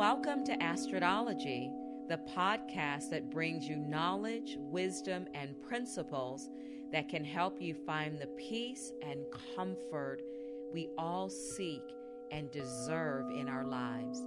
Welcome to Astridology, the podcast that brings you knowledge, wisdom, and principles that can help you find the peace and comfort we all seek and deserve in our lives.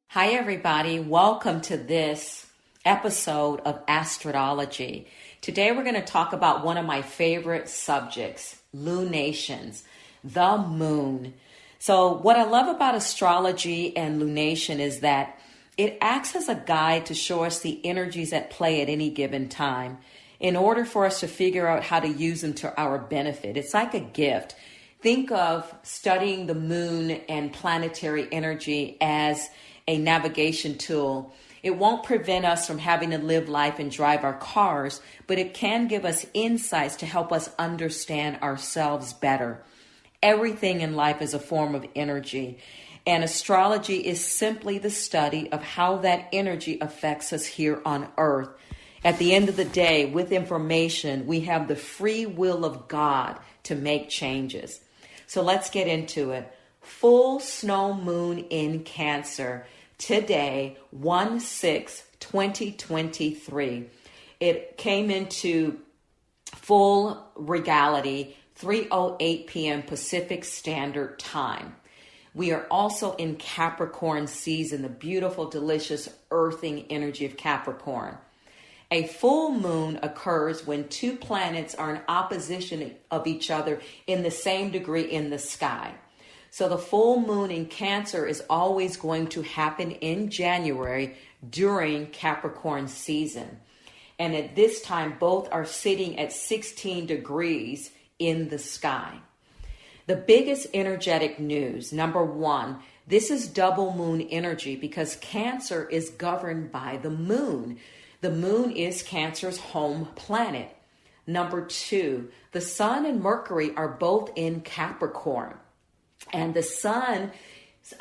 Hi, everybody. Welcome to this episode of Astridology. Today, we're going to talk about one of my favorite subjects, lunations, the moon. So what I love about astrology and lunation is that it acts as a guide to show us the energies at play at any given time in order for us to figure out how to use them to our benefit. It's like a gift. Think of studying the moon and planetary energy as a navigation tool. It won't prevent us from having to live life and drive our cars, but it can give us insights to help us understand ourselves better. Everything in life is a form of energy, and astrology is simply the study of how that energy affects us here on Earth. At the end of the day, with information, we have the free will of God to make changes. So let's get into it. Full snow moon in Cancer. Today, 1/6/2023. It came into full regality, 3:08 p.m. Pacific Standard Time. We are also in Capricorn season, the beautiful, delicious, earthing energy of Capricorn. A full moon occurs when two planets are in opposition of each other in the same degree in the sky. So the full moon in Cancer is always going to happen in January during Capricorn season. And at this time, both are sitting at 16 degrees in the sky. The biggest energetic news, number one, this is double moon energy because Cancer is governed by the moon. The moon is Cancer's home planet. Number two, the Sun and Mercury are both in Capricorn. And the sun's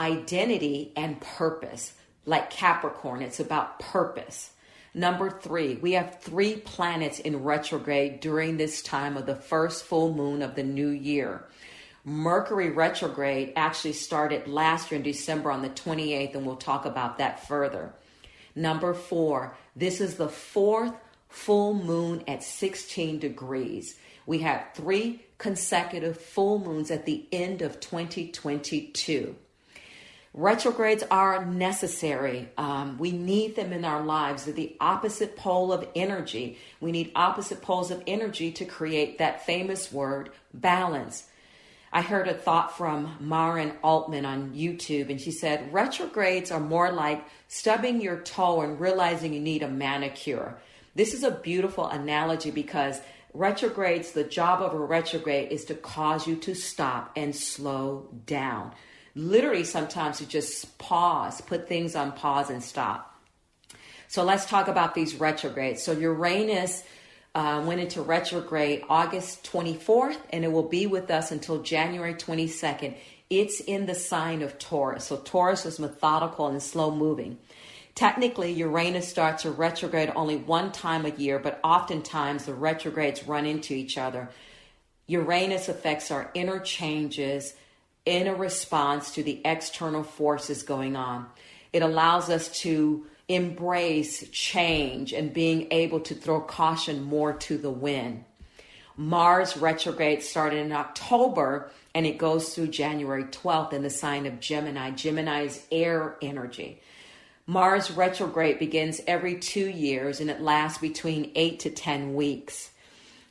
identity and purpose, like Capricorn, it's about purpose. Number three, we have three planets in retrograde during this time of the first full moon of the new year. Mercury retrograde actually started last year in December on the 28th, and we'll talk about that further. Number four, this is the fourth full moon at 16 degrees. We have three consecutive full moons at the end of 2022. Retrogrades are necessary. We need them in our lives. They're the opposite pole of energy. We need opposite poles of energy to create that famous word, balance. I heard a thought from Maren Altman on YouTube, and she said, retrogrades are more like stubbing your toe and realizing you need a manicure. This is a beautiful analogy because retrogrades, the job of a retrograde is to cause you to stop and slow down. Literally, sometimes to just pause, put things on pause and stop. So let's talk about these retrogrades. So Uranus went into retrograde August 24th, and it will be with us until January 22nd. It's in the sign of Taurus. So Taurus is methodical and slow moving. Technically, Uranus starts a retrograde only one time a year, but oftentimes the retrogrades run into each other. Uranus affects our inner changes in a response to the external forces going on. It allows us to embrace change and being able to throw caution more to the wind. Mars retrograde started in October, and it goes through January 12th in the sign of Gemini. Gemini is air energy. Mars retrograde begins every 2 years, and it lasts between 8 to 10 weeks.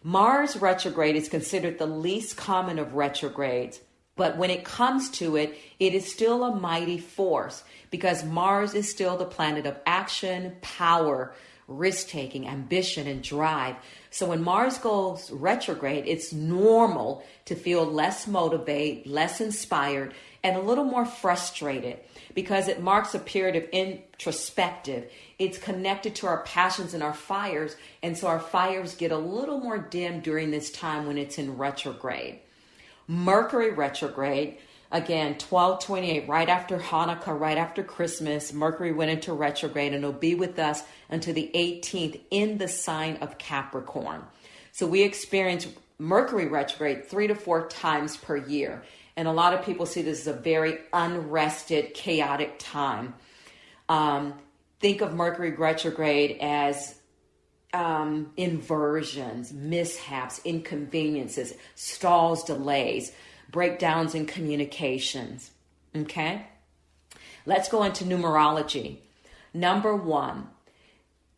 Mars retrograde is considered the least common of retrogrades, but when it comes to it, it is still a mighty force because Mars is still the planet of action, power, risk-taking, ambition, and drive. So when Mars goes retrograde, it's normal to feel less motivated, less inspired, and a little more frustrated because it marks a period of introspective. It's connected to our passions and our fires, and so our fires get a little more dim during this time when it's in retrograde. Mercury retrograde, again, 12/28, right after Hanukkah, right after Christmas, Mercury went into retrograde, and it'll be with us until the 18th in the sign of Capricorn. So we experience Mercury retrograde 3 to 4 times per year. And a lot of people see this as a very unrested, chaotic time. Think of Mercury retrograde as inversions, mishaps, inconveniences, stalls, delays, breakdowns in communications. Okay? Let's go into numerology. Number 1,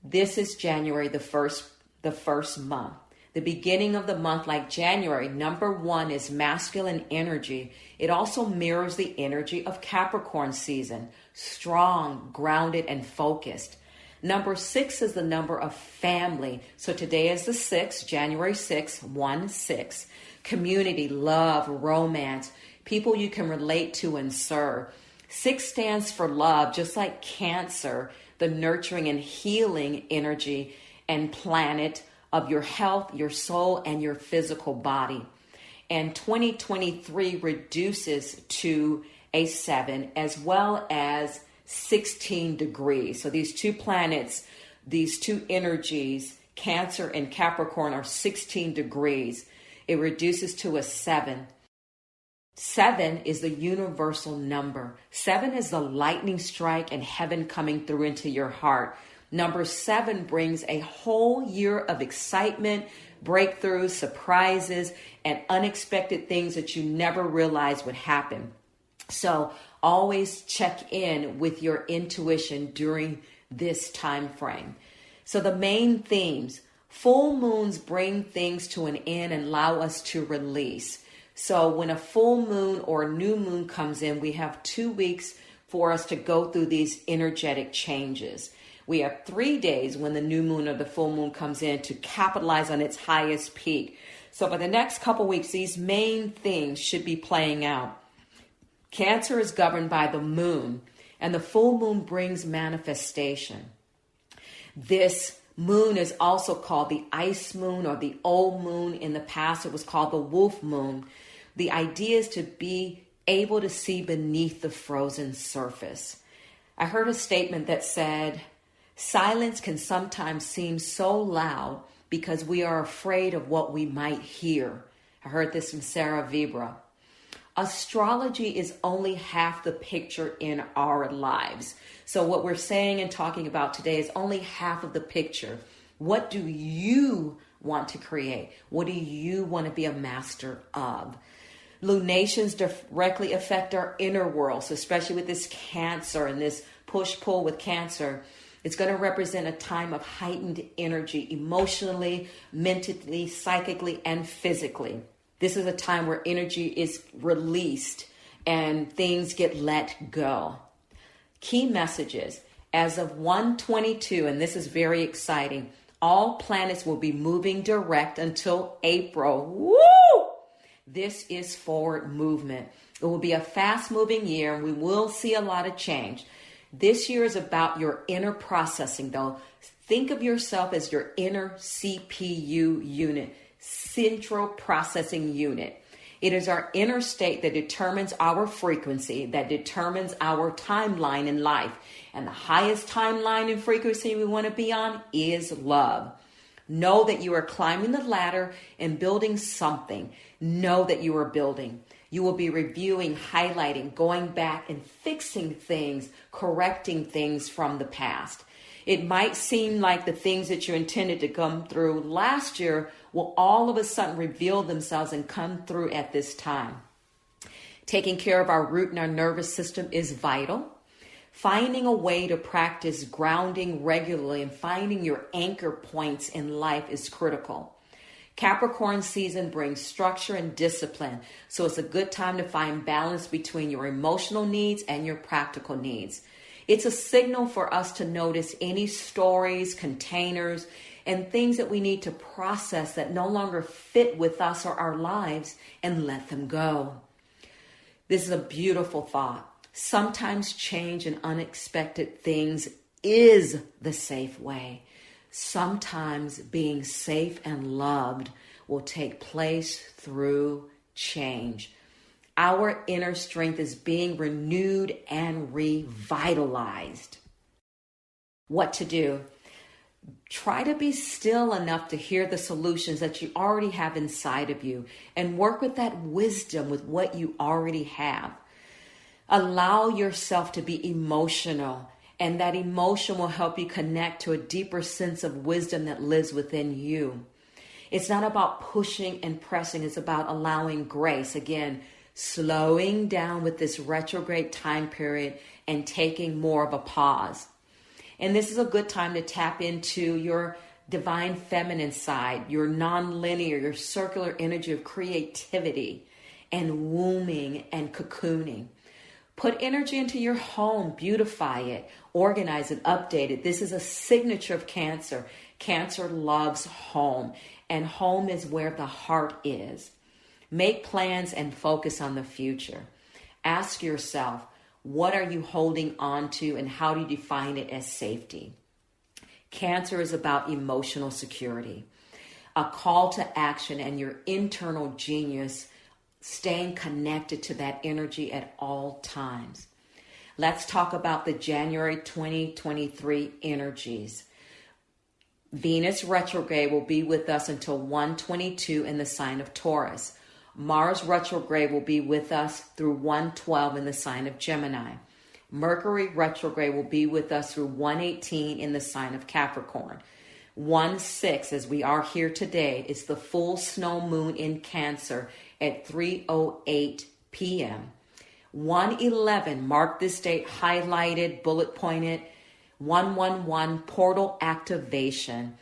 this is January, the first month. The beginning of the month, like January, number 1 is masculine energy. It also mirrors the energy of Capricorn season, strong, grounded, and focused. Number 6 is the number of family. So today is the 6th, January 6th, 1-6. Community, love, romance, people you can relate to and serve. 6 stands for love, just like Cancer, the nurturing and healing energy and planet of your health, your soul, and your physical body. And 2023 reduces to a 7 as well as 16 degrees. So these 2 planets, these 2 energies, Cancer and Capricorn, are 16 degrees. It reduces to a 7. 7 is the universal number. 7 is the lightning strike and heaven coming through into your heart. Number 7 brings a whole year of excitement, breakthroughs, surprises, and unexpected things that you never realized would happen. So always check in with your intuition during this time frame. So the main themes: full moons bring things to an end and allow us to release. So when a full moon or a new moon comes in, we have 2 weeks for us to go through these energetic changes. We have 3 days when the new moon or the full moon comes in to capitalize on its highest peak. So for the next couple weeks, these main things should be playing out. Cancer is governed by the moon, and the full moon brings manifestation. This moon is also called the ice moon or the old moon. In the past, it was called the wolf moon. The idea is to be able to see beneath the frozen surface. I heard a statement that said, silence can sometimes seem so loud because we are afraid of what we might hear. I heard this from Sarah Vibra. Astrology is only half the picture in our lives. So what we're saying and talking about today is only half of the picture. What do you want to create? What do you want to be a master of? Lunations directly affect our inner world. So especially with this Cancer and this push-pull with Cancer, it's going to represent a time of heightened energy emotionally, mentally, psychically, and physically. This is a time where energy is released and things get let go. Key messages. As of 1/22, and this is very exciting, all planets will be moving direct until April. Woo! This is forward movement. It will be a fast-moving year, and we will see a lot of change. This year is about your inner processing, though. Think of yourself as your inner CPU unit, Central Processing Unit. It is our inner state that determines our frequency, that determines our timeline in life. And the highest timeline and frequency we want to be on is love. Know that you are climbing the ladder and building something. Know that you are building. You will be reviewing, highlighting, going back and fixing things, correcting things from the past. It might seem like the things that you intended to come through last year will all of a sudden reveal themselves and come through at this time. Taking care of our root and our nervous system is vital. Finding a way to practice grounding regularly and finding your anchor points in life is critical. Capricorn season brings structure and discipline, so it's a good time to find balance between your emotional needs and your practical needs. It's a signal for us to notice any stories, containers, and things that we need to process that no longer fit with us or our lives and let them go. This is a beautiful thought. Sometimes change and unexpected things is the safe way. Sometimes being safe and loved will take place through change. Our inner strength is being renewed and revitalized. What to do? Try to be still enough to hear the solutions that you already have inside of you and work with that wisdom with what you already have. Allow yourself to be emotional, and that emotion will help you connect to a deeper sense of wisdom that lives within you. It's not about pushing and pressing. It's about allowing grace. Again, slowing down with this retrograde time period and taking more of a pause. And this is a good time to tap into your divine feminine side, your non-linear, your circular energy of creativity and wombing and cocooning. Put energy into your home, beautify it, organize it, update it. This is a signature of Cancer. Cancer loves home, and home is where the heart is. Make plans and focus on the future. Ask yourself, what are you holding on to and how do you define it as safety? Cancer is about emotional security, a call to action, and your internal genius, staying connected to that energy at all times. Let's talk about the January 2023 energies. Venus retrograde will be with us until 1:22 in the sign of Taurus. Mars retrograde will be with us through 1:12 in the sign of Gemini. Mercury retrograde will be with us through 1:18 in the sign of Capricorn. 1/6, as we are here today, is the full snow moon in Cancer at 3:08 p.m. 1:11, mark this date, highlighted, bullet pointed, 111, portal activation.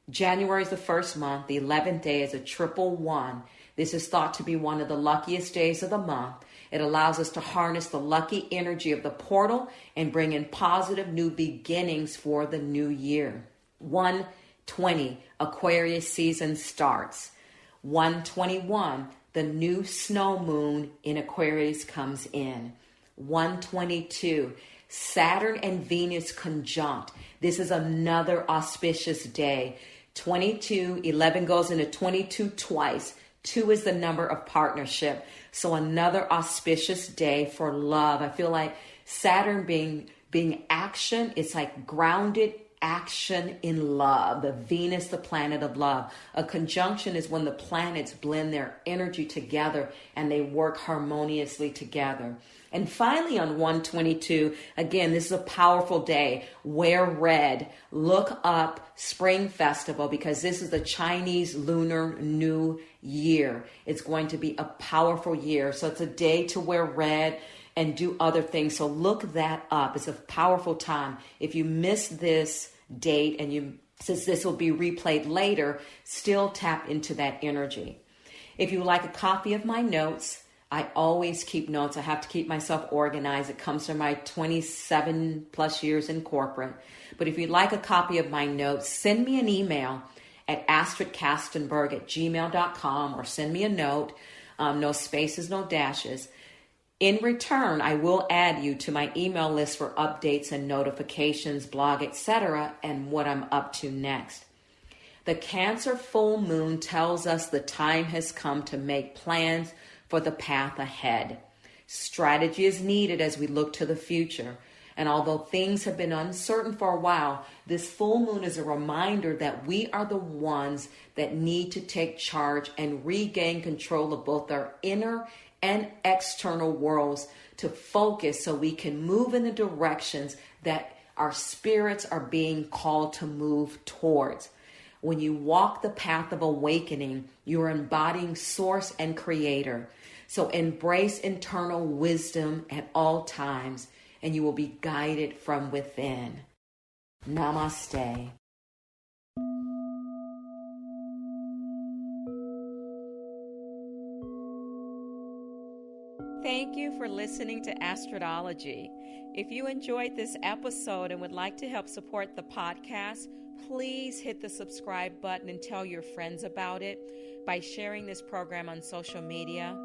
January is the first month. The 11th day is a 111. This is thought to be one of the luckiest days of the month. It allows us to harness the lucky energy of the portal and bring in positive new beginnings for the new year. 1:20, Aquarius season starts. 1:21, the new snow moon in Aquarius comes in. 1:22, Saturn and Venus conjunct. This is another auspicious day. 22, 11 goes into 22 twice. 2 is the number of partnership. So another auspicious day for love. I feel like Saturn being action, it's like grounded action in love. The Venus, the planet of love. A conjunction is when the planets blend their energy together and they work harmoniously together. And finally on 122, again, this is a powerful day. Wear red. Look up Spring Festival because this is the Chinese Lunar New Year. It's going to be a powerful year. So it's a day to wear red and do other things. So look that up. It's a powerful time. If you miss this date and since this will be replayed later, still tap into that energy. If you would like a copy of my notes, I always keep notes. I have to keep myself organized. It comes from my 27 plus years in corporate. But if you'd like a copy of my notes, send me an email at astridkastenberg@gmail.com or send me a note. No spaces, no dashes. In return, I will add you to my email list for updates and notifications, blog, etc., and what I'm up to next. The Cancer full moon tells us the time has come to make plans for the path ahead. Strategy is needed as we look to the future. And although things have been uncertain for a while, this full moon is a reminder that we are the ones that need to take charge and regain control of both our inner and external worlds to focus so we can move in the directions that our spirits are being called to move towards. When you walk the path of awakening, you are embodying source and creator. So embrace internal wisdom at all times, and you will be guided from within. Namaste. Thank you for listening to Astrodology. If you enjoyed this episode and would like to help support the podcast, please hit the subscribe button and tell your friends about it by sharing this program on social media.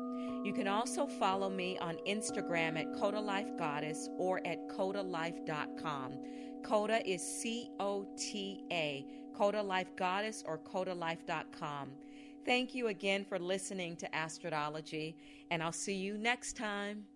You can also follow me on Instagram at Coda Life Goddess or at CodaLife.com. Coda is COTA, Coda Life Goddess or CodaLife.com. Thank you again for listening to Astrodology, and I'll see you next time.